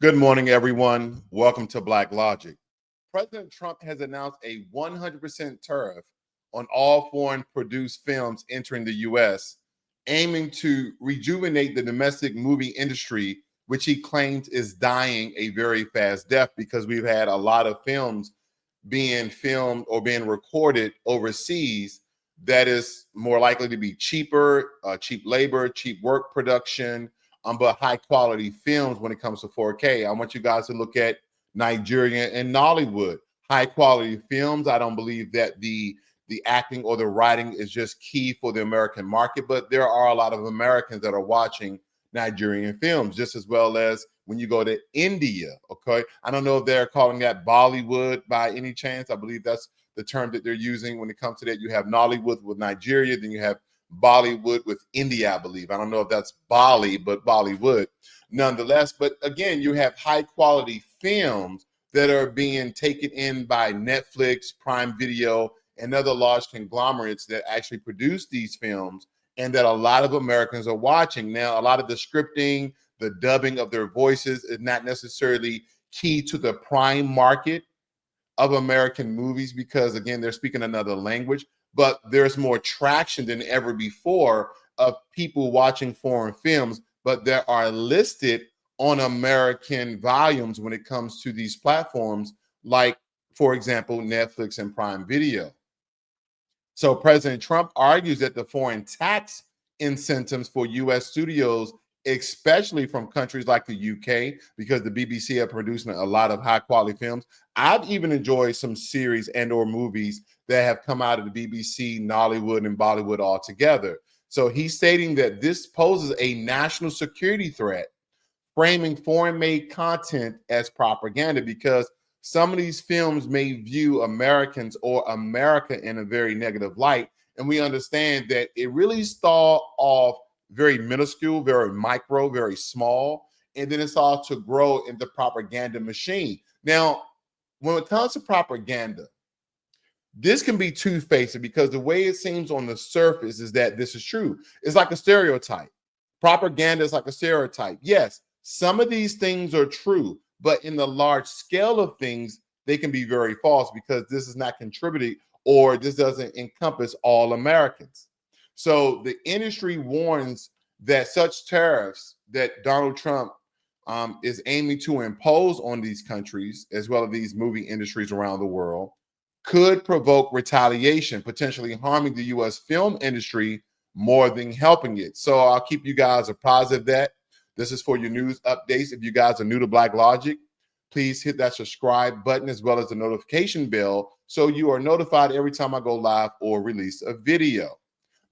Good morning, everyone. Welcome to Blacklogic. President Trump has announced a 100% tariff on all foreign produced films entering the U.S., aiming to rejuvenate the domestic movie industry, which he claims is dying a very fast death because we've had a lot of films being filmed or being recorded overseas that is more likely to be cheaper, cheap labor, cheap work production, but high quality films when it comes to 4K. I want you guys to look at Nigeria and Nollywood. High quality films. I don't believe that the acting or the writing is just key for the American market, but there are a lot of Americans that are watching Nigerian films, just as well as when you go to India. Okay, I don't know if they're calling that Bollywood by any chance. I believe that's the term that they're using when it comes to that. You have Nollywood with Nigeria, then you have Bollywood with India, I believe. I don't know if that's Bali, but Bollywood nonetheless. But again, you have high quality films that are being taken in by Netflix, Prime Video, and other large conglomerates that actually produce these films and that a lot of Americans are watching. Now, a lot of the scripting, the dubbing of their voices is not necessarily key to the prime market of American movies because, again, they're speaking another language, but there's more traction than ever before of people watching foreign films, but there are listed on American volumes when it comes to these platforms, like, for example, Netflix and Prime Video. So President Trump argues that the foreign tax incentives for U.S. studios, especially from countries like the UK, because the BBC are producing a lot of high quality films. I've even enjoyed some series and or movies that have come out of the BBC, Nollywood, and Bollywood all together. So he's stating that this poses a national security threat, framing foreign made content as propaganda because some of these films may view Americans or America in a very negative light. And we understand that it really started off very minuscule, very micro, very small, and then it's all to grow into propaganda machine. Now, when it comes to propaganda, this can be two-faced because the way it seems on the surface is that this is true. It's like a stereotype. Propaganda is like a stereotype. Yes, some of these things are true, but in the large scale of things, they can be very false because this is not contributing or this doesn't encompass all Americans. So the industry warns that such tariffs that Donald Trump is aiming to impose on these countries, as well as these movie industries around the world, could provoke retaliation, potentially harming the U.S. film industry more than helping it. So I'll keep you guys apprised of that. This is for your news updates. If you guys are new to Blacklogic, please hit that subscribe button as well as the notification bell so you are notified every time I go live or release a video.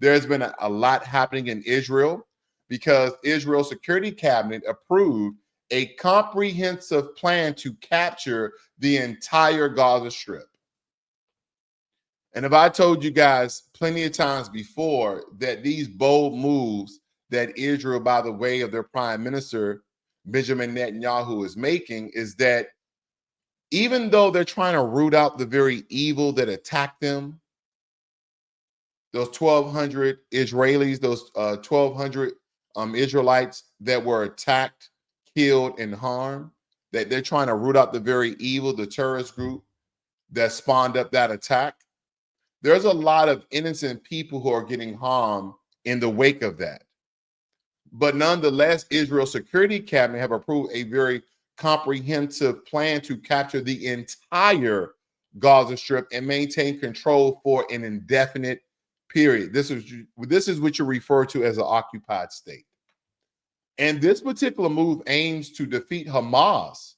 There's been a lot happening in Israel because Israel's security cabinet approved a comprehensive plan to capture the entire Gaza Strip. And if I told you guys plenty of times before that these bold moves that Israel, by the way of their prime minister, Benjamin Netanyahu, is making, is that even though they're trying to root out the very evil that attacked them, those 1,200 Israelis, those 1,200 Israelites that were attacked, killed, and harmed, that they're trying to root out the very evil, the terrorist group that spawned up that attack. There's a lot of innocent people who are getting harmed in the wake of that. But nonetheless, Israel's security cabinet have approved a very comprehensive plan to capture the entire Gaza Strip and maintain control for an indefinite period. This is what you refer to as an occupied state. And this particular move aims to defeat Hamas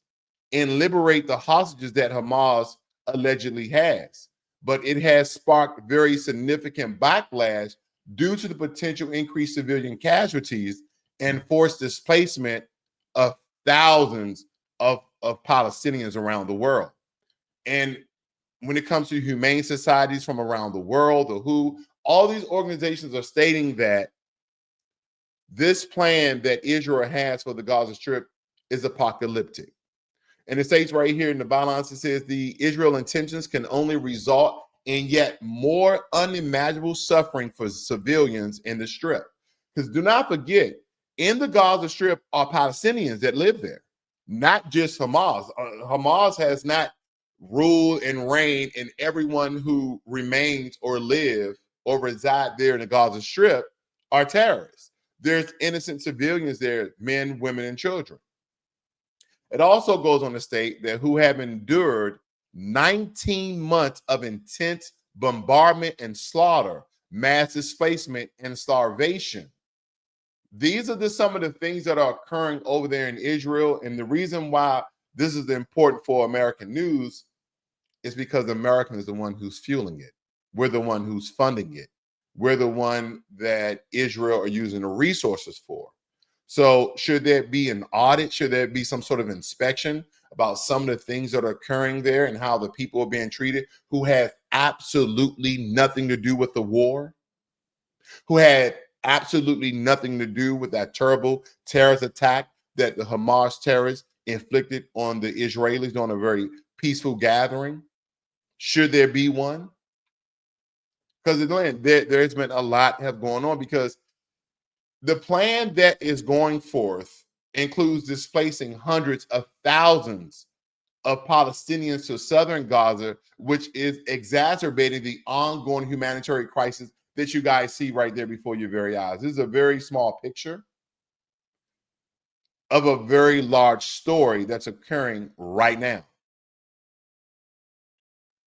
and liberate the hostages that Hamas allegedly has. But it has sparked very significant backlash due to the potential increased civilian casualties and forced displacement of thousands of Palestinians around the world. And when it comes to humane societies from around the world, the WHO, all these organizations are stating that this plan that Israel has for the Gaza Strip is apocalyptic. And it states right here in the byline, it says the Israel intentions can only result in yet more unimaginable suffering for civilians in the Strip. Because do not forget, in the Gaza Strip are Palestinians that live there. not just Hamas. Hamas has not ruled and reigned, and everyone who remains or live or reside there in the Gaza Strip are terrorists. There's innocent civilians there, men, women, and children. It also goes on to state that who have endured 19 months of intense bombardment and slaughter, mass displacement, and starvation. These are some of the things that are occurring over there in Israel. And the reason why this is important for American news is because American is the one who's fueling it. We're the one who's funding it. We're the one that Israel are using the resources for. So should there be an audit? Should there be some sort of inspection about some of the things that are occurring there and how the people are being treated who have absolutely nothing to do with the war, who had absolutely nothing to do with that terrible terrorist attack that the Hamas terrorists inflicted on the Israelis on a very peaceful gathering? Should there be one? Because there's been a lot have going on, because the plan that is going forth includes displacing hundreds of thousands of Palestinians to southern Gaza, which is exacerbating the ongoing humanitarian crisis that you guys see right there before your very eyes. This is a very small picture of a very large story that's occurring right now.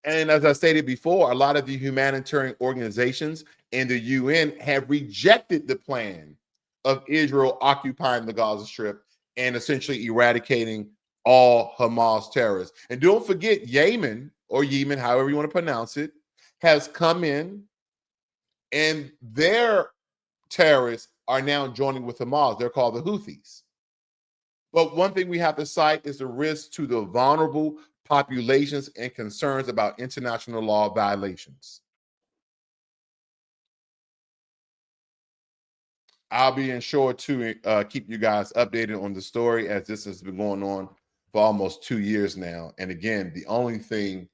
And as I stated before, a lot of the humanitarian organizations and the UN have rejected the plan of Israel occupying the Gaza Strip and essentially eradicating all Hamas terrorists. And don't forget, Yemen, or Yemen, however you want to pronounce it, has come in, and their terrorists are now joining with Hamas. They're called the Houthis. But one thing we have to cite is the risk to the vulnerable populations and concerns about international law violations. I'll be sure to keep you guys updated on the story, as this has been going on for almost 2 years now. And again, the only thing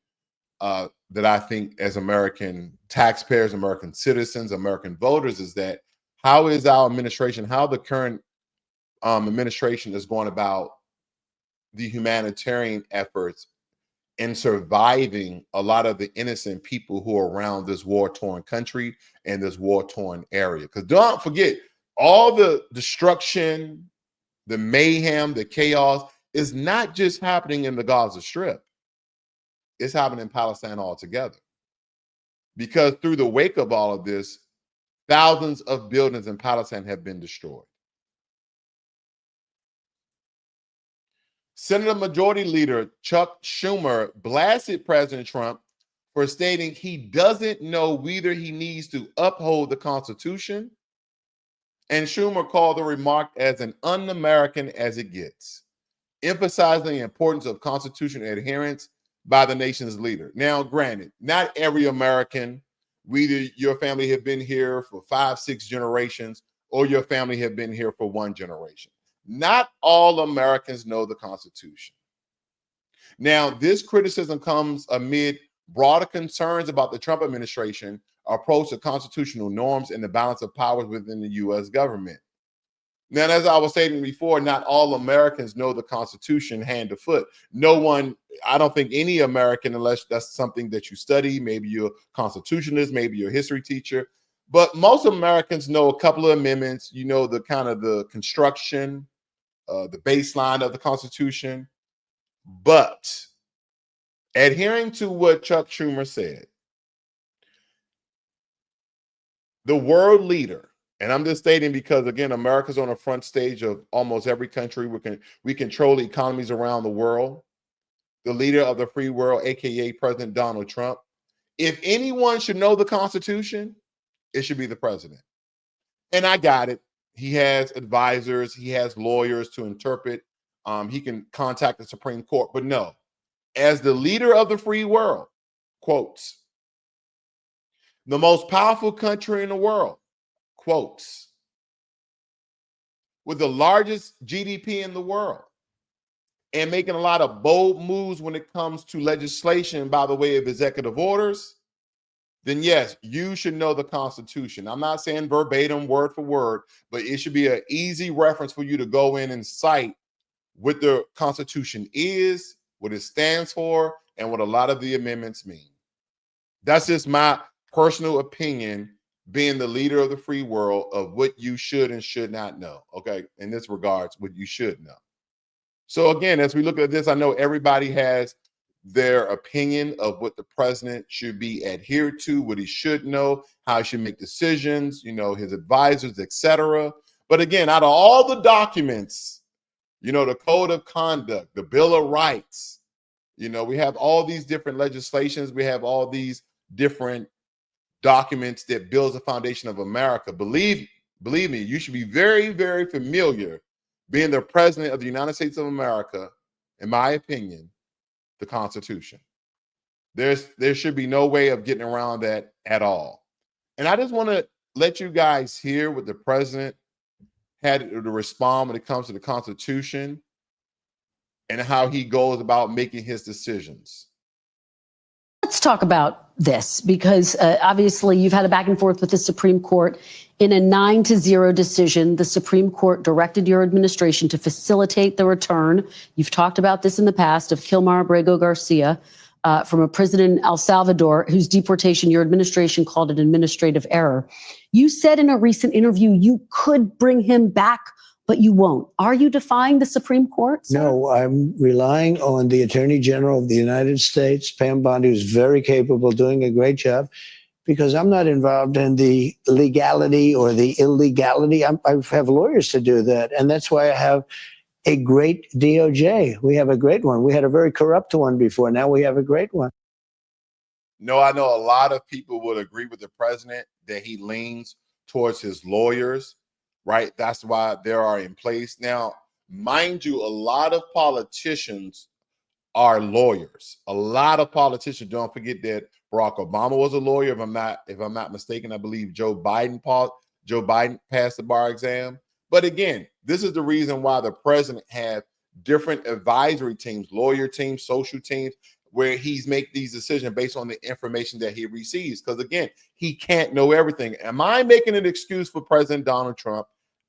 that I think as American taxpayers, American citizens, American voters, is that how is our administration, how the current administration is going about the humanitarian efforts in surviving a lot of the innocent people who are around this war-torn country and this war-torn area. Because don't forget, all the destruction, the mayhem, the chaos is not just happening in the Gaza Strip. It's happening in Palestine altogether. Because through the wake of all of this, thousands of buildings in Palestine have been destroyed. Senate Majority Leader Chuck Schumer blasted President Trump for stating he doesn't know whether he needs to uphold the Constitution, and Schumer called the remark as an un-American as it gets, emphasizing the importance of constitutional adherence by the nation's leader. Now, granted, not every American, whether your family have been here for 5, 6 generations, or your family have been here for 1 generation. Not all Americans know the Constitution. Now, this criticism comes amid broader concerns about the Trump administration approach to constitutional norms and the balance of powers within the U.S. government. Now, as I was saying before, not all Americans know the Constitution hand to foot. No one, I don't think any American, unless that's something that you study, maybe you're a constitutionalist, maybe you're a history teacher, but most Americans know a couple of amendments. You know, the kind of the construction, the baseline of the Constitution. But adhering to what Chuck Schumer said, the world leader, and I'm just stating because, again, America's on the front stage of almost every country. We control economies around the world. The leader of the free world, aka President Donald Trump. If anyone should know the Constitution, it should be the president. And I got it. He has advisors. He has lawyers to interpret. He can contact the Supreme Court. But no, as the leader of the free world, quotes, the most powerful country in the world, quotes, with the largest GDP in the world, and making a lot of bold moves when it comes to legislation by the way of executive orders, then yes, you should know the Constitution. I'm not saying verbatim, word for word, but it should be an easy reference for you to go in and cite what the Constitution is, what it stands for, and what a lot of the amendments mean. That's just my personal opinion, being the leader of the free world, of what you should and should not know. Okay, in this regards, what you should know. So again, as we look at this, I know everybody has their opinion of what the president should be adhered to, what he should know, how he should make decisions, you know, his advisors, etc. But again, out of all the documents, you know, the code of conduct, the Bill of Rights, you know, we have all these different legislations, we have all these different documents that builds the foundation of America. Believe me, you should be very, very familiar, being the president of the United States of America, in my opinion, the Constitution. There should be no way of getting around that at all. And I just want to let you guys hear what the president had to respond when it comes to the Constitution and how he goes about making his decisions. Let's talk about this, because obviously you've had a back and forth with the Supreme Court. In a 9-0 decision, the Supreme Court directed your administration to facilitate the return. You've talked about this in the past, of Kilmar Abrego Garcia from a prison in El Salvador, whose deportation your administration called an administrative error. You said in a recent interview you could bring him back, but you won't. Are you defying the Supreme Court, sir? No, I'm relying on the Attorney General of the United States, Pam Bondi, who's very capable, doing a great job, because I'm not involved in the legality or the illegality. I have lawyers to do that. And that's why I have a great DOJ. We have a great one. We had a very corrupt one before. Now we have a great one. No, I know a lot of people would agree with the president that he leans towards his lawyers, right? That's why they are in place. Now, mind you, a lot of politicians are lawyers. A lot of politicians, don't forget that Barack Obama was a lawyer. If I'm not mistaken, I believe Joe Biden passed the bar exam. But again, this is the reason why the president have different advisory teams, lawyer teams, social teams, where he's make these decisions based on the information that he receives. Because again, he can't know everything. Am I making an excuse for President Donald Trump?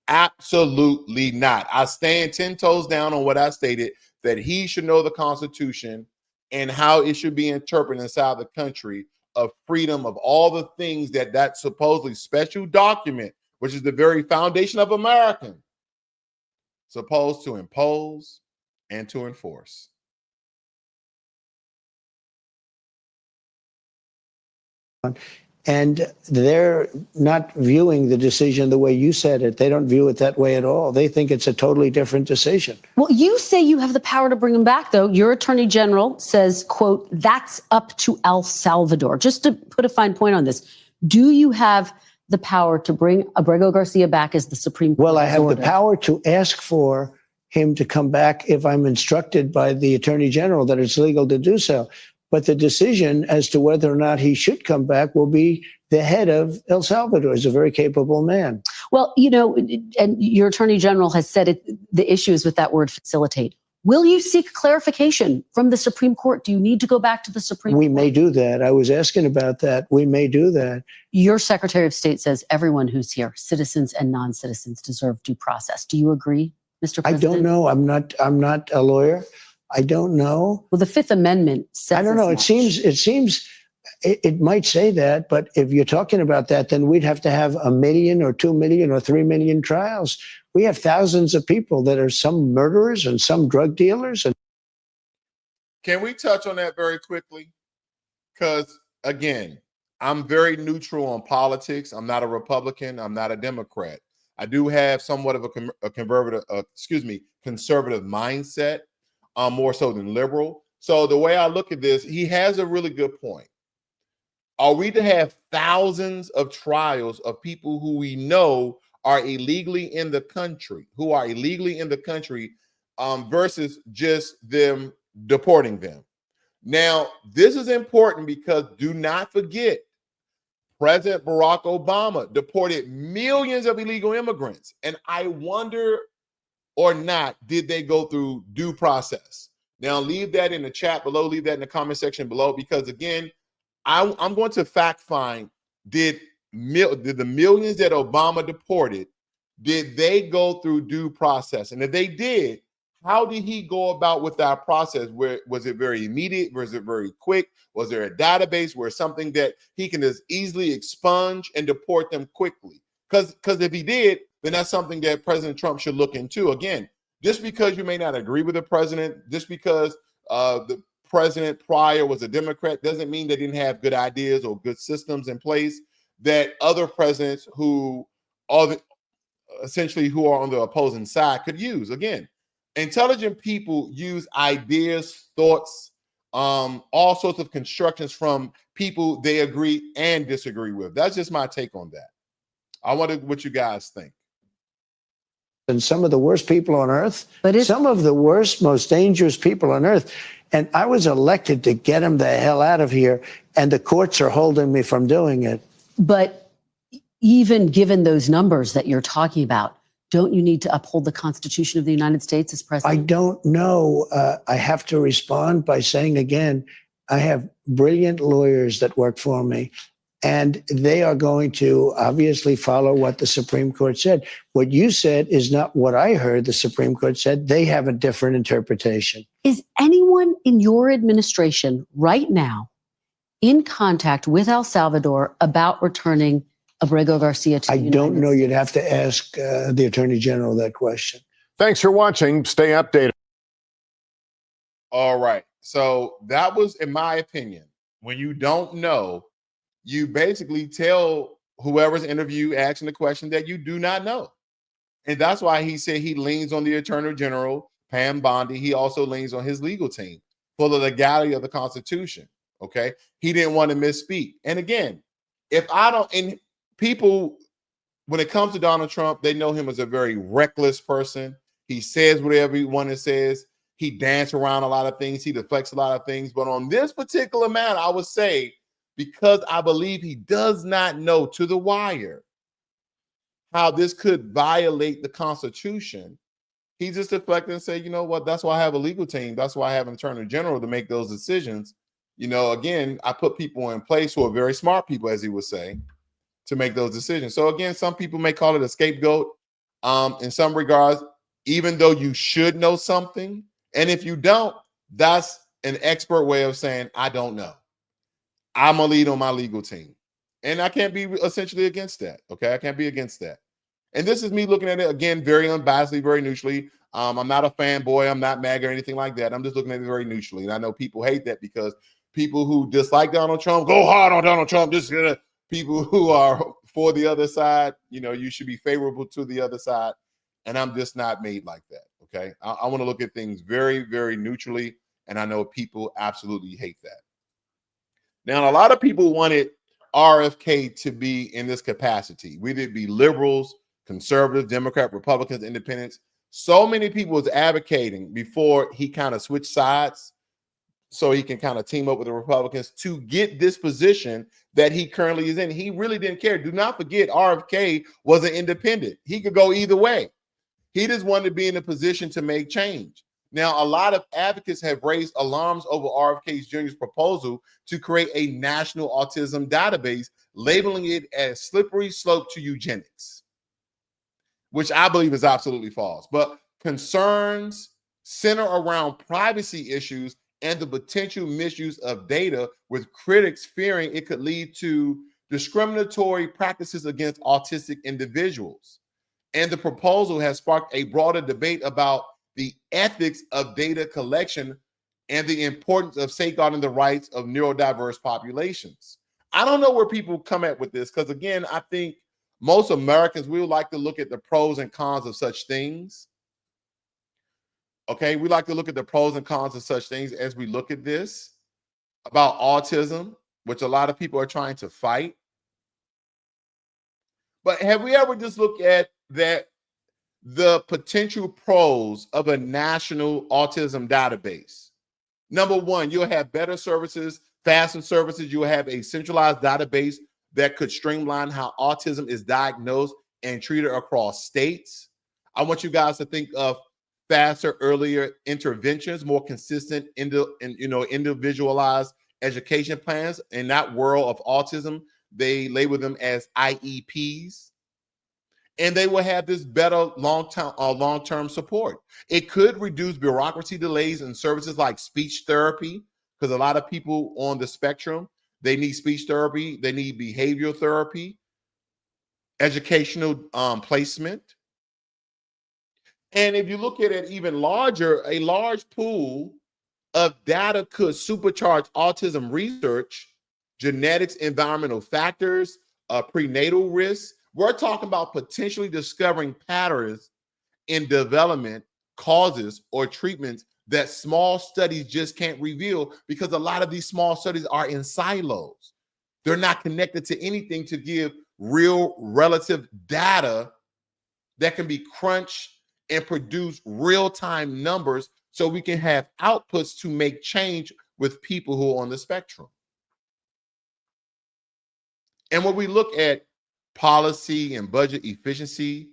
Absolutely not. I stand 10 toes down on what I stated, that he should know the Constitution and how it should be interpreted inside the country, of freedom, of all the things that supposedly special document, which is the very foundation of America, supposed to impose and to enforce. And they're not viewing the decision the way you said it. They don't view it that way at all. They think it's a totally different decision. Well, you say you have the power to bring him back, though. Your attorney general says, quote, that's up to El Salvador. Just to put a fine point on this, do you have the power to bring Abrego Garcia back as the Supreme Court? Well, I have order? the power to ask for him to come back if I'm instructed by the attorney general that it's legal to do so. But the decision as to whether or not he should come back will be the head of El Salvador. He's a very capable man. Well, you know, and your attorney general has said it, the issue is with that word facilitate. Will you seek clarification from the Supreme Court? Do you need to go back to the Supreme Court? We may do that. I was asking about that. We may do that. Your Secretary of State says everyone who's here, citizens and non-citizens, deserve due process. Do you agree, Mr. President? I don't know. I'm not a lawyer. I don't know. Well, the Fifth Amendment says I don't know. It seems it might say that, but if you're talking about that, then we'd have to have 1 million or 2 million or 3 million trials. We have thousands of people that are some murderers and some drug dealers. And can we touch on that very quickly? Because again, I'm very neutral on politics. I'm not a Republican. I'm not a Democrat. I do have somewhat of a conservative mindset. More so than liberal. So the way I look at this, he has a really good point. Are we to have thousands of trials of people who we know are illegally in the country, versus just them deporting them? Now, this is important because do not forget, President Barack Obama deported millions of illegal immigrants. And I wonder or not, did they go through due process? Now, leave that in the chat below, leave that in the comment section below, because again, I'm going to fact find, did the millions that Obama deported, did they go through due process? And if they did, How did he go about with that process? Where was it very immediate? Was it very quick? Was there a database where something that he can just easily expunge and deport them quickly? Because if he did, then that's something that President Trump should look into. Again, just because you may not agree with the president, just because the president prior was a Democrat, doesn't mean they didn't have good ideas or good systems in place that other presidents who are essentially who are on the opposing side could use. Again, intelligent people use ideas, thoughts, all sorts of constructions from people they agree and disagree with. That's just my take on that. I wonder what you guys think. And some of the worst people on earth, But some of the worst, most dangerous people on earth. And I was elected to get them the hell out of here, and the courts are holding me from doing it. But even given those numbers that you're talking about, don't you need to uphold the Constitution of the United States as I president? don't know. I have to respond by saying again, I have brilliant lawyers that work for me, and they are going to obviously follow what the Supreme Court said. What you said is not what I heard the Supreme Court said. They have a different interpretation. Is anyone in your administration right now in contact with El Salvador about returning Abrego Garcia to the I United don't know. States? You'd have to ask the Attorney General that question. Thanks for watching. Stay updated. All right. So that was, in my opinion, when you don't know, you basically tell whoever's interview asking the question that you do not know. And that's why he said he leans on the Attorney General, Pam Bondi. He also leans on his legal team for the legality of the Constitution. Okay. He didn't want to misspeak. And again, if I don't, and people, when it comes to Donald Trump, they know him as a very reckless person. He says whatever he wants to says. He dances around a lot of things. He deflects a lot of things. But on this particular matter, I would say, because I believe he does not know to the wire how this could violate the Constitution, he just deflected and said, you know what, that's why I have a legal team. That's why I have an Attorney General to make those decisions. You know, again, I put people in place who are very smart people, as he would say, to make those decisions. So again, some people may call it a scapegoat. In some regards, even though you should know something, and if you don't, that's an expert way of saying, I don't know. I'm a lead on my legal team. And I can't be essentially against that. Okay. I can't be against that. And this is me looking at it again, very unbiasedly, very neutrally. I'm not a fanboy. I'm not MAGA or anything like that. I'm just looking at it very neutrally. And I know people hate that because people who dislike Donald Trump go hard on Donald Trump. Just people who are for the other side, you know, you should be favorable to the other side. And I'm just not made like that. Okay. I want to look at things very, very neutrally. And I know people absolutely hate that. Now, a lot of people wanted RFK to be in this capacity. Whether it be liberals, conservatives, Democrat, Republicans, independents. So many people was advocating before he kind of switched sides so he can kind of team up with the Republicans to get this position that he currently is in. He really didn't care. Do not forget, RFK was an independent. He could go either way. He just wanted to be in a position to make change. Now, a lot of advocates have raised alarms over RFK Jr.'s proposal to create a national autism database, labeling it as slippery slope to eugenics, which I believe is absolutely false. But concerns center around privacy issues and the potential misuse of data, with critics fearing it could lead to discriminatory practices against autistic individuals. And the proposal has sparked a broader debate about the ethics of data collection and the importance of safeguarding the rights of neurodiverse populations. I don't know where people come at with this because, again, I think most Americans, we would like to look at the pros and cons of such things. Okay, we like to look at the pros and cons of such things as we look at this about autism, which a lot of people are trying to fight. But have we ever just looked at that? The potential pros of a national autism database. Number one, you'll have better services, faster services. You'll have a centralized database that could streamline how autism is diagnosed and treated across states. I want you guys to think of faster, earlier interventions, more consistent, individualized education plans. In that world of autism, they label them as IEPs. and they will have this better long-term support. It could reduce bureaucracy delays in services like speech therapy, because a lot of people on the spectrum, they need speech therapy, they need behavioral therapy, educational placement. And if you look at it even larger, a large pool of data could supercharge autism research, genetics, environmental factors, prenatal risks. We're talking about potentially discovering patterns in development, causes, or treatments that small studies just can't reveal, because a lot of these small studies are in silos. They're not connected to anything to give real relative data that can be crunched and produce real-time numbers so we can have outputs to make change with people who are on the spectrum. And when we look at policy and budget efficiency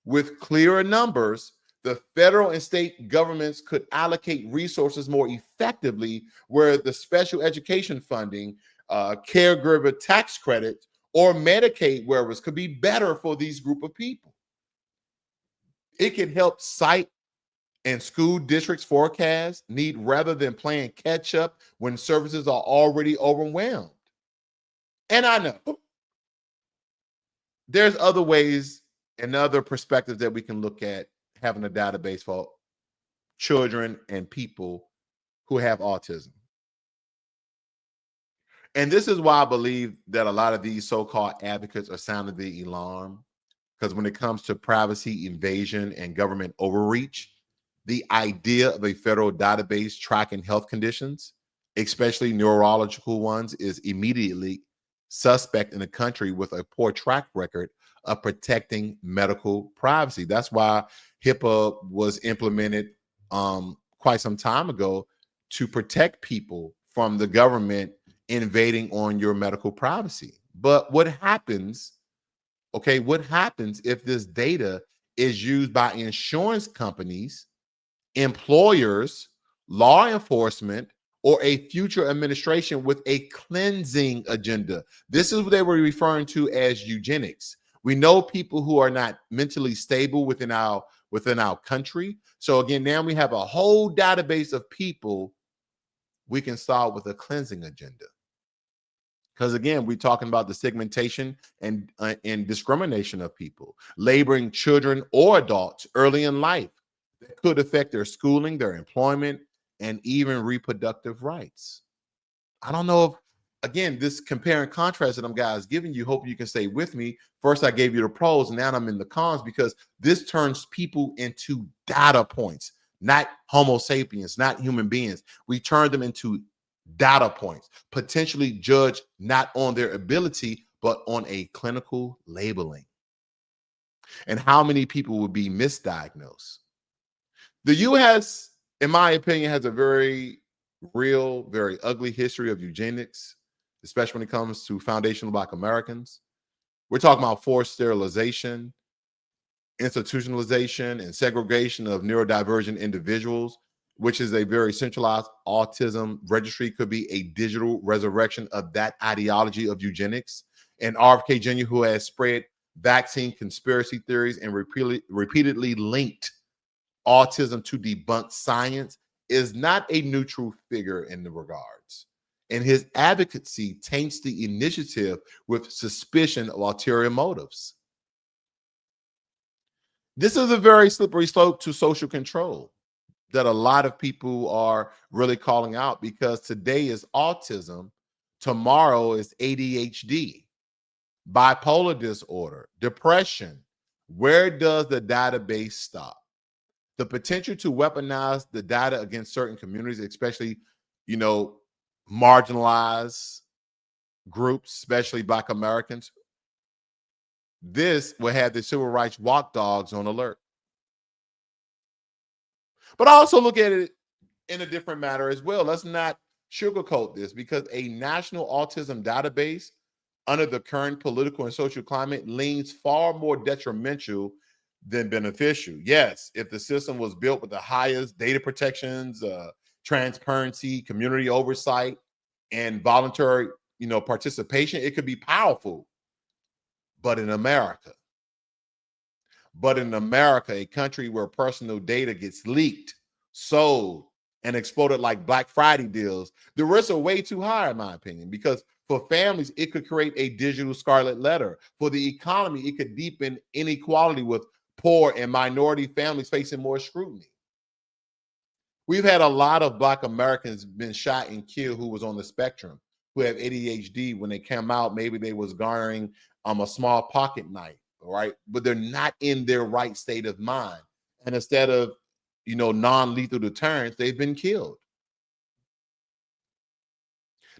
with clearer numbers, the federal and state governments could allocate resources more effectively, where the special education funding, caregiver tax credits, or Medicaid waivers could be better for these group of people. It can help site and school districts forecast need rather than playing catch up when services are already overwhelmed. And I know there's other ways and other perspectives that we can look at having a database for children and people who have autism. And this is why I believe that a lot of these so-called advocates are sounding the alarm, because when it comes to privacy invasion and government overreach, the idea of a federal database tracking health conditions, especially neurological ones, is immediately suspect in a country with a poor track record of protecting medical privacy. That's why HIPAA was implemented quite some time ago, to protect people from the government invading on your medical privacy. But what happens, okay, what happens if this data is used by insurance companies, employers, law enforcement, or a future administration with a cleansing agenda? This is what they were referring to as eugenics. We know people who are not mentally stable within our country. So again, now we have a whole database of people we can solve with a cleansing agenda. Because again, we're talking about the segmentation and discrimination of people, laboring children or adults early in life that could affect their schooling, their employment, and even reproductive rights. I don't know if, again, this compare and contrast that I'm guys giving you, hope you can stay with me. First, I gave you the pros, and now I'm in the cons, because this turns people into data points, not Homo sapiens, not human beings. We turn them into data points, potentially judged not on their ability, but on a clinical labeling. And how many people would be misdiagnosed? The U.S., in my opinion, has a very real, very ugly history of eugenics, especially when it comes to foundational Black Americans. We're talking about forced sterilization, institutionalization, and segregation of neurodivergent individuals, which is a very centralized autism registry, could be a digital resurrection of that ideology of eugenics. And RFK Jr., who has spread vaccine conspiracy theories and repeatedly linked autism to debunk science, is not a neutral figure in the regards. And his advocacy taints the initiative with suspicion of ulterior motives. This is a very slippery slope to social control that a lot of people are really calling out, because today is autism, tomorrow is ADHD, bipolar disorder, depression. Where does the database stop? The potential to weaponize the data against certain communities, especially, marginalized groups, especially Black Americans, this will have the civil rights watchdogs on alert. But I also look at it in a different matter as well. Let's not sugarcoat this, because a national autism database under the current political and social climate leans far more detrimental than beneficial. Yes, if the system was built with the highest data protections, transparency, community oversight, and voluntary, participation, it could be powerful. But in America, But in America, a country where personal data gets leaked, sold, and exploded like Black Friday deals, the risks are way too high, in my opinion, because for families, it could create a digital scarlet letter. For the economy, it could deepen inequality with poor and minority families facing more scrutiny. We've had a lot of Black Americans been shot and killed who was on the spectrum, who have ADHD. When they came out, maybe they was garnering a small pocket knife, right? But they're not in their right state of mind. And instead of, non-lethal deterrence, they've been killed.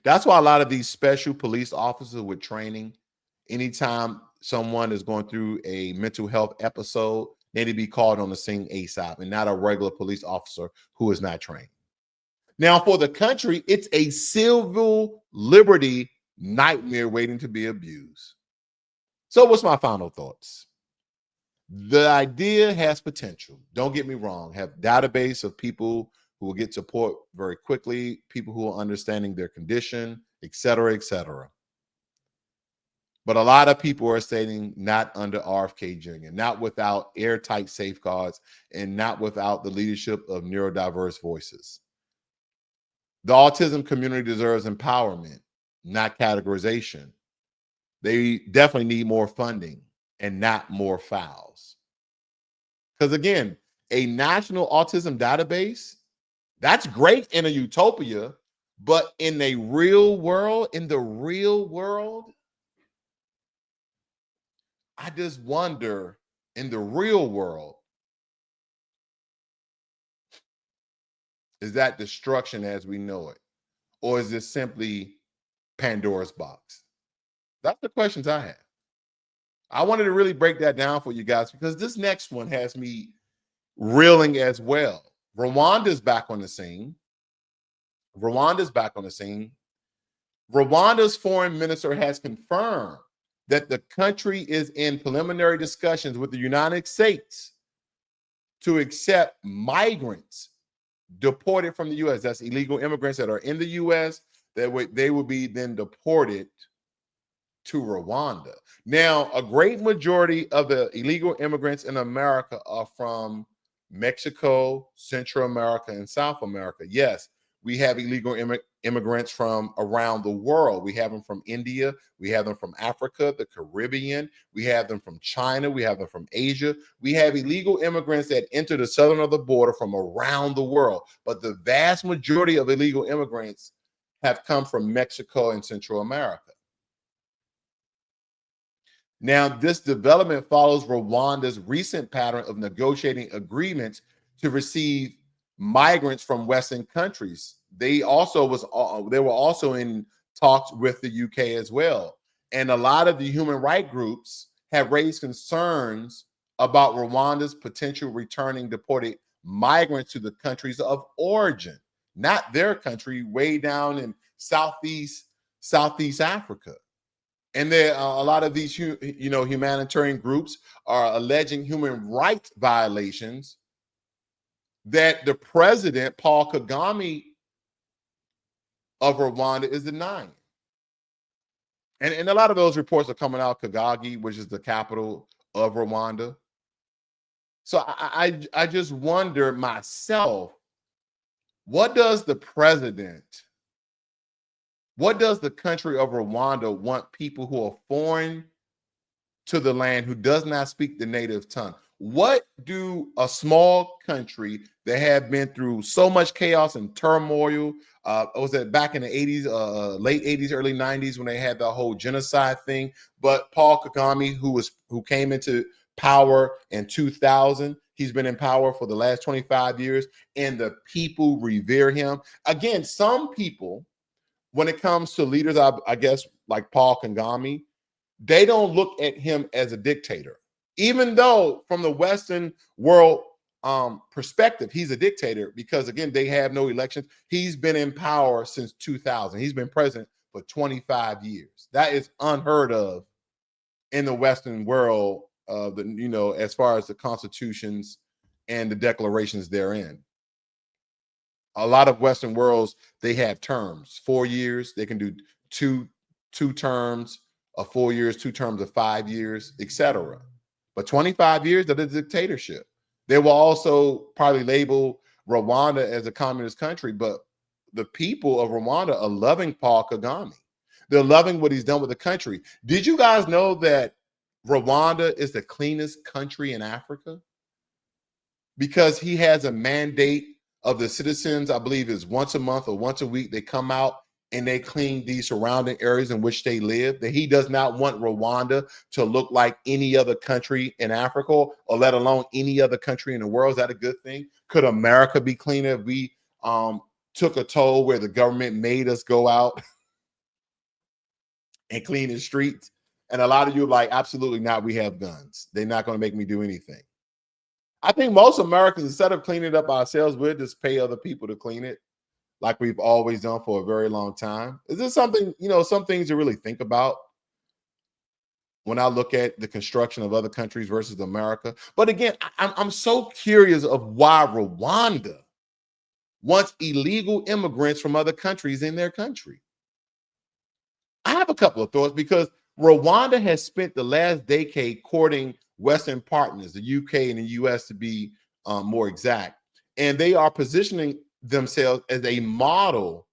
That's why a lot of these special police officers with training, anytime someone is going through a mental health episode, they need to be called on the scene ASAP and not a regular police officer who is not trained. Now, for the country, it's a civil liberty nightmare waiting to be abused. So what's my final thoughts? The idea has potential. Don't get me wrong. Have database of people who will get support very quickly, people who are understanding their condition, et cetera, et cetera. But a lot of people are stating not under RFK Jr., not without airtight safeguards, and not without the leadership of neurodiverse voices. The autism community deserves empowerment, not categorization. They definitely need more funding and not more fouls. Because again, a national autism database, that's great in a utopia, but in the real world, I just wonder, in the real world, is that destruction as we know it? Or is this simply Pandora's box? That's the questions I have. I wanted to really break that down for you guys because this next one has me reeling as well. Rwanda's back on the scene. Rwanda's foreign minister has confirmed that the country is in preliminary discussions with the United States to accept migrants deported from the U.S. That's illegal immigrants that are in the U.S. They would be then deported to Rwanda. Now, a great majority of the illegal immigrants in America are from Mexico, Central America, and South America. Yes, we have illegal immigrants from around the world. We have them from India. We have them from Africa, the Caribbean. We have them from China. We have them from Asia. We have illegal immigrants that enter the southern of the border from around the world. But the vast majority of illegal immigrants have come from Mexico and Central America. Now, this development follows Rwanda's recent pattern of negotiating agreements to receive migrants from Western countries. They were also in talks with the UK as well. And a lot of the human rights groups have raised concerns about Rwanda's potential returning deported migrants to the countries of origin, not their country, way down in Southeast Africa. And there are a lot of these, humanitarian groups are alleging human rights violations that the president, Paul Kagame of Rwanda, is denying. And a lot of those reports are coming out, Kagame, which is the capital of Rwanda. So I just wonder myself, what does the country of Rwanda want people who are foreign to the land, who does not speak the native tongue? What do a small country that have been through so much chaos and turmoil, was that back in the 80s, late 80s, early 90s, when they had the whole genocide thing? But Paul Kagame, who came into power in 2000, he's been in power for the last 25 years, and the people revere him. Again, some people, when it comes to leaders, I guess, like Paul Kagame, they don't look at him as a dictator, even though from the Western world perspective, he's a dictator because, again, they have no elections. He's been in power since 2000. He's been president for 25 years. That is unheard of in the Western world, as far as the constitutions and the declarations therein. A lot of Western worlds, they have terms, 4 years. They can do two terms of 4 years, 2 terms of 5 years, etc. But 25 years of a dictatorship. They will also probably label Rwanda as a communist country, but the people of Rwanda are loving Paul Kagame. They're loving what he's done with the country. Did you guys know that Rwanda is the cleanest country in Africa? Because he has a mandate of the citizens, I believe is once a month or once a week, they come out and they clean the surrounding areas in which they live. That he does not want Rwanda to look like any other country in Africa, or let alone any other country in the world. Is that a good thing? Could America be cleaner if we took a toll where the government made us go out and clean the streets? And a lot of you are like, absolutely not. We have guns. They're not going to make me do anything. I think most Americans, instead of cleaning it up ourselves, we'll just pay other people to clean it, like we've always done for a very long time. Is this something, some things to really think about when I look at the construction of other countries versus America? But again, I'm so curious of why Rwanda wants illegal immigrants from other countries in their country. I have a couple of thoughts, because Rwanda has spent the last decade courting Western partners, the UK and the US to be more exact. And they are positioning themselves as a model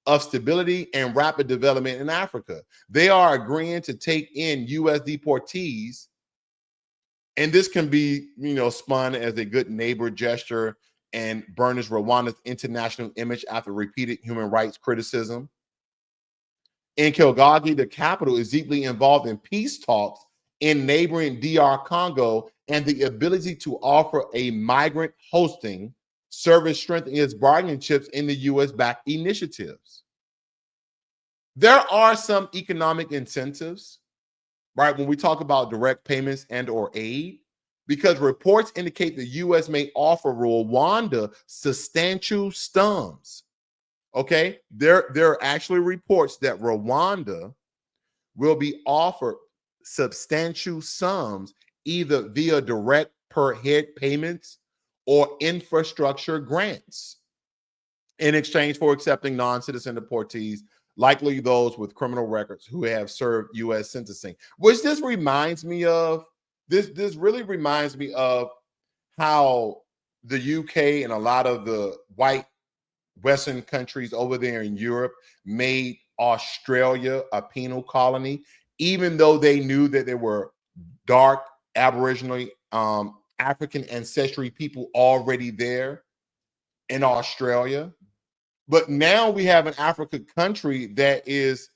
of stability and rapid development in Africa. They are agreeing to take in US deportees. And this can be, spun as a good neighbor gesture and burnish Rwanda's international image after repeated human rights criticism. In Kigali, the capital is deeply involved in peace talks in neighboring DR Congo, and the ability to offer a migrant hosting service strengthening its bargaining chips in the US-backed initiatives. There are some economic incentives, right, when we talk about direct payments and or aid, because reports indicate the US may offer Rwanda substantial sums. Okay, there are actually reports that Rwanda will be offered substantial sums, either via direct per head payments or infrastructure grants, in exchange for accepting non-citizen deportees, likely those with criminal records who have served U.S. sentencing. Which this reminds me of, this really reminds me of how the UK and a lot of the white Western countries over there in Europe made Australia a penal colony, even though they knew that there were dark Aboriginal African ancestry people already there in Australia. But now we have an African country that is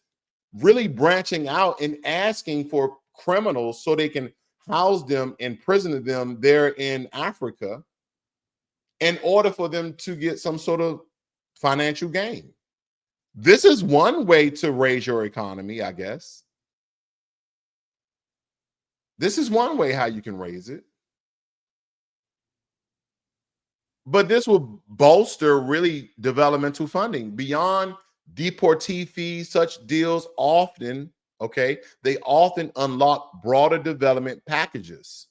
really branching out and asking for criminals so they can house them and prison them there in Africa in order for them to get some sort of financial gain. This is one way to raise your economy, I guess. This is one way how you can raise it. But this will bolster really developmental funding beyond deportee fees. Such deals often, they often unlock broader development packages.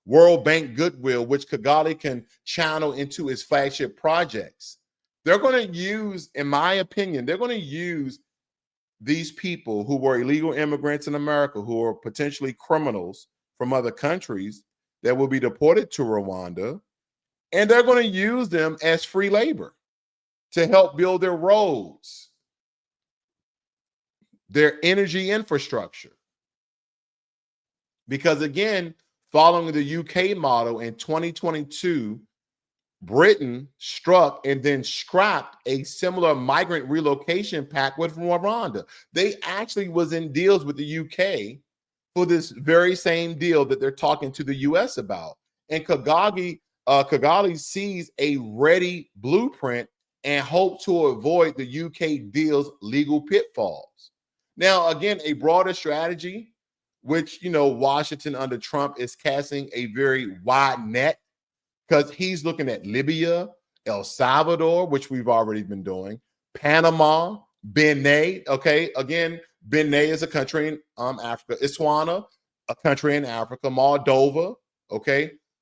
World Bank goodwill, which Kigali can channel into its flagship projects. They're going to use, in my opinion, they're going to use these people who were illegal immigrants in America, who are potentially criminals from other countries that will be deported to Rwanda, and they're going to use them as free labor to help build their roads, their energy infrastructure. Because again, following the UK model in 2022, Britain struck and then scrapped a similar migrant relocation pact with Rwanda. They actually was in deals with the UK for this very same deal that they're talking to the US about. And Kigali sees a ready blueprint and hope to avoid the UK deal's legal pitfalls. Now, again, a broader strategy, which, Washington under Trump is casting a very wide net, because he's looking at Libya, El Salvador, which we've already been doing, Panama, Benin. Again, Benin is a country in Africa. Botswana, a country in Africa. Moldova,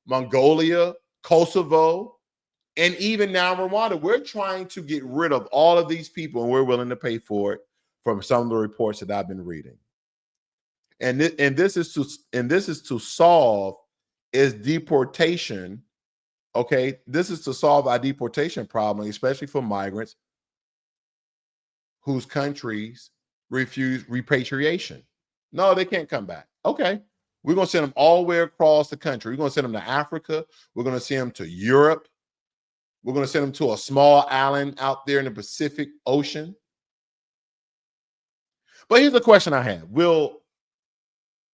Mongolia, Kosovo, and even now Rwanda. We're trying to get rid of all of these people, and we're willing to pay for it from some of the reports that I've been reading. and this is to solve is deportation. Okay, this is to solve our deportation problem, especially for migrants whose countries refuse repatriation. No, they can't come back. Okay, we're going to send them all the way across the country. We're going to send them to Africa. We're going to send them to Europe. We're going to send them to a small island out there in the Pacific Ocean. But here's the question I have. Will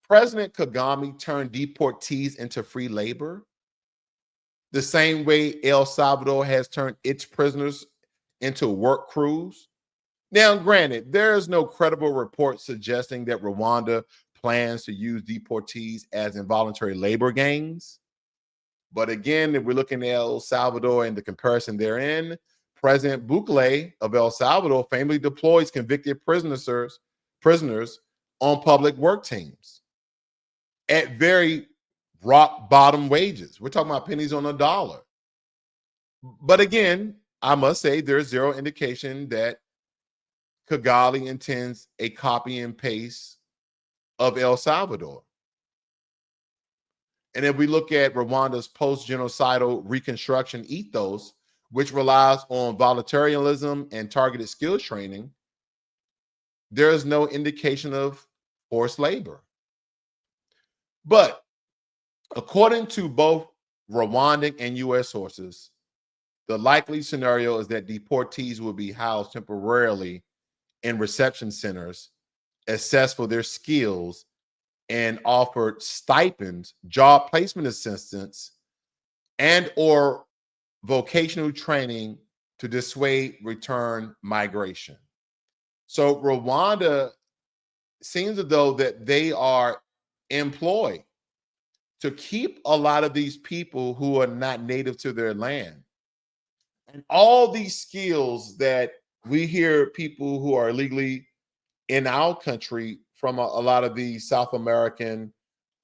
President Kagame turn deportees into free labor the same way El Salvador has turned its prisoners into work crews? Now, granted, there is no credible report suggesting that Rwanda plans to use deportees as involuntary labor gangs. But again, if we're looking at El Salvador and the comparison therein, President Bukele of El Salvador famously deploys convicted prisoners on public work teams at very rock bottom wages. We're talking about pennies on a dollar. But again, I must say there's zero indication that Kagame intends a copy and paste of El Salvador. And if we look at Rwanda's post-genocidal reconstruction ethos, which relies on voluntarism and targeted skills training, there is no indication of forced labor. But according to both Rwandan and U.S. sources, the likely scenario is that deportees will be housed temporarily in reception centers, assessed for their skills, and offered stipends, job placement assistance, and or vocational training to dissuade return migration. So Rwanda seems as though that they are employed to keep a lot of these people who are not native to their land. And all these skills that we hear people who are illegally in our country from a lot of the South American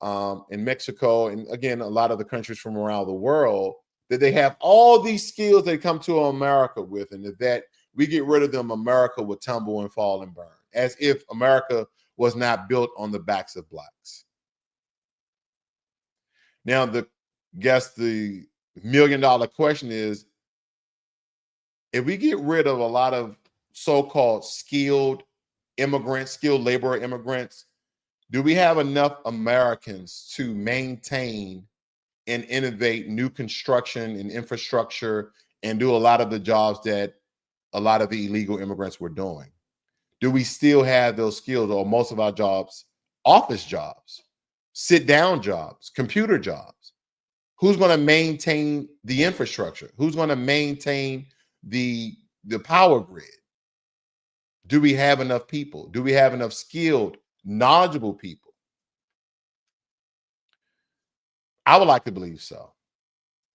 and Mexico, and again, a lot of the countries from around the world, that they have all these skills they come to America with, and that we get rid of them, America would tumble and fall and burn, as if America was not built on the backs of blacks. Now, the $1 million question is, if we get rid of a lot of so-called skilled immigrants, skilled labor immigrants, do we have enough Americans to maintain and innovate new construction and infrastructure and do a lot of the jobs that a lot of the illegal immigrants were doing? Do we still have those skills, or most of our jobs, office jobs, sit-down jobs, computer jobs? Who's going to maintain the infrastructure? Who's going to maintain the power grid? Do we have enough people? Do we have enough skilled, knowledgeable people? I would like to believe so.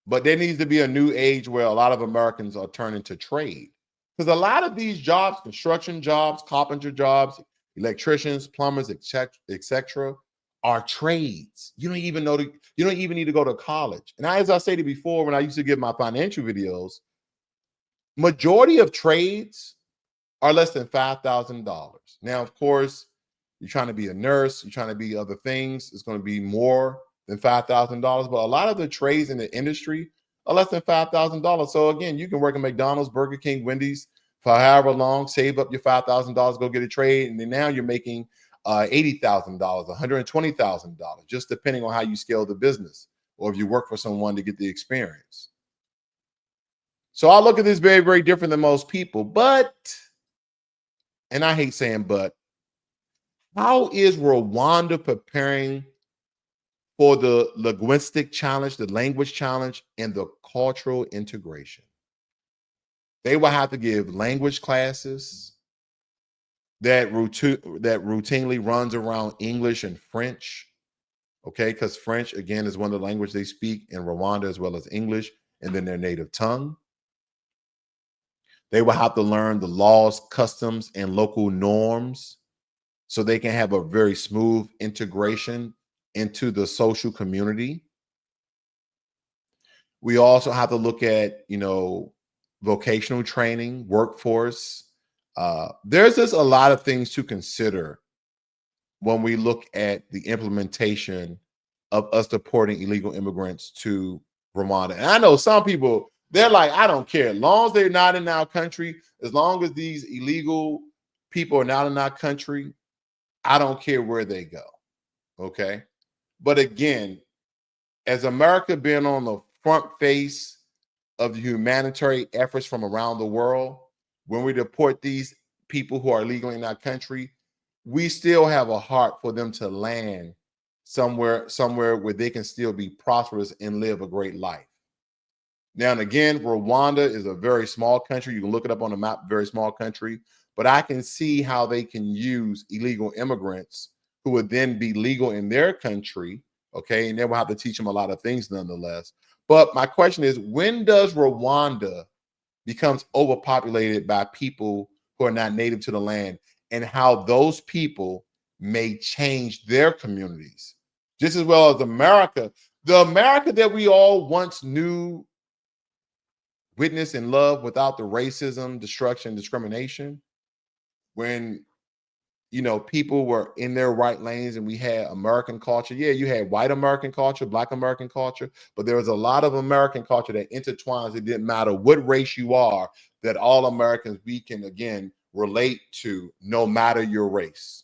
But there needs to be a new age where a lot of Americans are turning to trade. Because a lot of these jobs, construction jobs, carpenter jobs, electricians, plumbers, etc., are trades. You don't even need to go to college. And as I stated before, when I used to give my financial videos, majority of trades are less than $5,000. Now, of course, you're trying to be a nurse, you're trying to be other things, it's going to be more than $5,000. But a lot of the trades in the industry are less than $5,000. So again, you can work at McDonald's, Burger King, Wendy's for however long, save up your $5,000, go get a trade, and then now you're making $80,000, $120,000, just depending on how you scale the business or if you work for someone to get the experience. So I look at this very, very different than most people. But, and I hate saying but, how is Rwanda preparing for the linguistic challenge, the language challenge, and the cultural integration? They will have to give language classes that routinely runs around English and French, okay? Because French, again, is one of the languages they speak in Rwanda, as well as English, and then their native tongue. They will have to learn the laws, customs, and local norms so they can have a very smooth integration into the social community. We also have to look at, vocational training, workforce. There's just a lot of things to consider when we look at the implementation of us deporting illegal immigrants to Rwanda. And I know some people, they're like, I don't care. As long as they're not in our country, as long as these illegal people are not in our country, I don't care where they go. Okay. But again, as America being on the front face of the humanitarian efforts from around the world, when we deport these people who are illegally in our country, we still have a heart for them to land somewhere where they can still be prosperous and live a great life. Now and again, Rwanda is a very small country. You can look it up on the map, very small country, but I can see how they can use illegal immigrants who would then be legal in their country, okay? And then we'll have to teach them a lot of things nonetheless. But my question is, when does Rwanda becomes overpopulated by people who are not native to the land, and how those people may change their communities, just as well as America, the America that we all once knew, witnessed, and loved without the racism, destruction, discrimination, when people were in their right lanes and we had American culture. Yeah, you had white American culture, Black American culture, but there was a lot of American culture that intertwines. It didn't matter what race you are, that all Americans, we can again relate to no matter your race.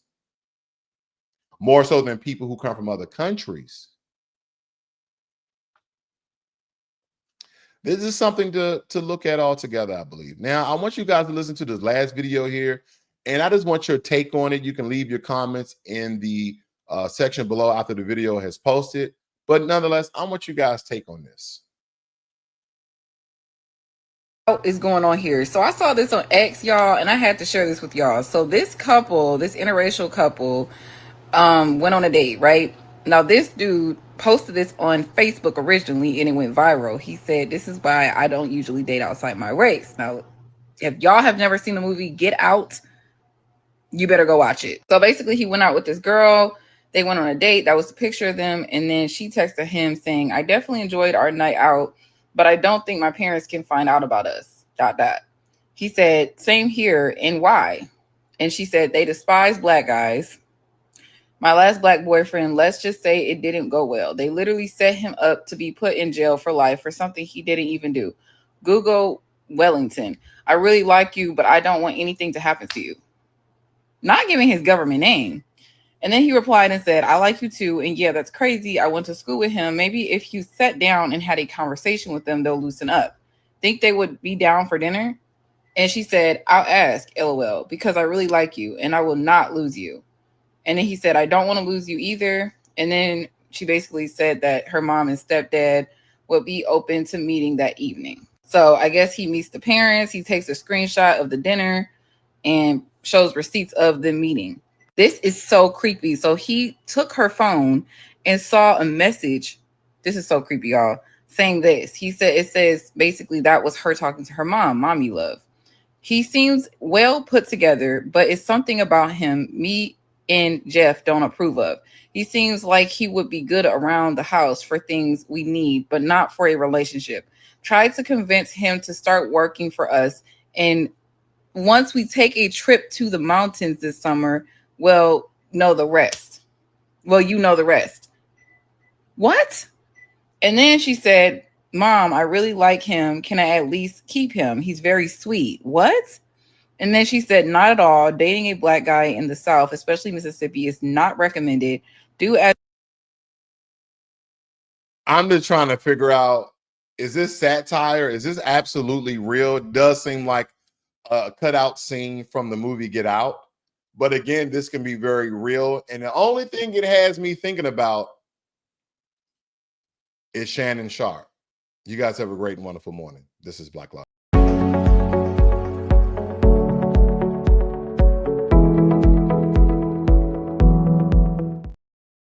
More so than people who come from other countries. This is something to look at altogether, I believe. Now, I want you guys to listen to this last video here, and I just want your take on it. You can leave your comments in the section below after the video has posted. But nonetheless, I want you guys' take on this. What is going on here? So I saw this on X, y'all, and I had to share this with y'all. So this couple, this interracial couple, went on a date, right? Now this dude posted this on Facebook originally and it went viral. He said, "This is why I don't usually date outside my race." Now, if y'all have never seen the movie Get Out, you better go watch it. So basically he went out with this girl. They went on a date. That was the picture of them. And then she texted him saying, "I definitely enjoyed our night out, but I don't think my parents can find out about us. ... He said, "Same here, and why?" And she said, "They despise Black guys. My last Black boyfriend, let's just say it didn't go well. They literally set him up to be put in jail for life for something he didn't even do. Google Wellington. I really like you, but I don't want anything to happen to you." Not giving his government name. And then he replied and said, "I like you too. And yeah, that's crazy. I went to school with him. Maybe if you sat down and had a conversation with them, they'll loosen up. Think they would be down for dinner?" And she said, "I'll ask, LOL, because I really like you and I will not lose you." And then he said, "I don't want to lose you either." And then she basically said that her mom and stepdad would be open to meeting that evening. So I guess he meets the parents. He takes a screenshot of the dinner and shows receipts of the meeting. This is so creepy. So he took her phone and saw a message. This is so creepy, y'all. Saying this. He said, it says basically that was her talking to her mom, "Mommy love." He seems well put together, but it's something about him me and Jeff don't approve of. He seems like he would be good around the house for things we need, but not for a relationship. Tried to convince him to start working for us. And once we take a trip to the mountains this summer, well, know the rest. Well, you know the rest. What? And then she said, "Mom, I really like him. Can I at least keep him? He's very sweet." What? And then she said, "Not at all. Dating a Black guy in the South, especially Mississippi, is not recommended. Do as..." I'm just trying to figure out, is this satire? Is this absolutely real? It does seem like a cutout scene from the movie Get Out. But again, this can be very real. And the only thing it has me thinking about is Shannon Sharp. You guys have a great and wonderful morning. This is Blacklogic.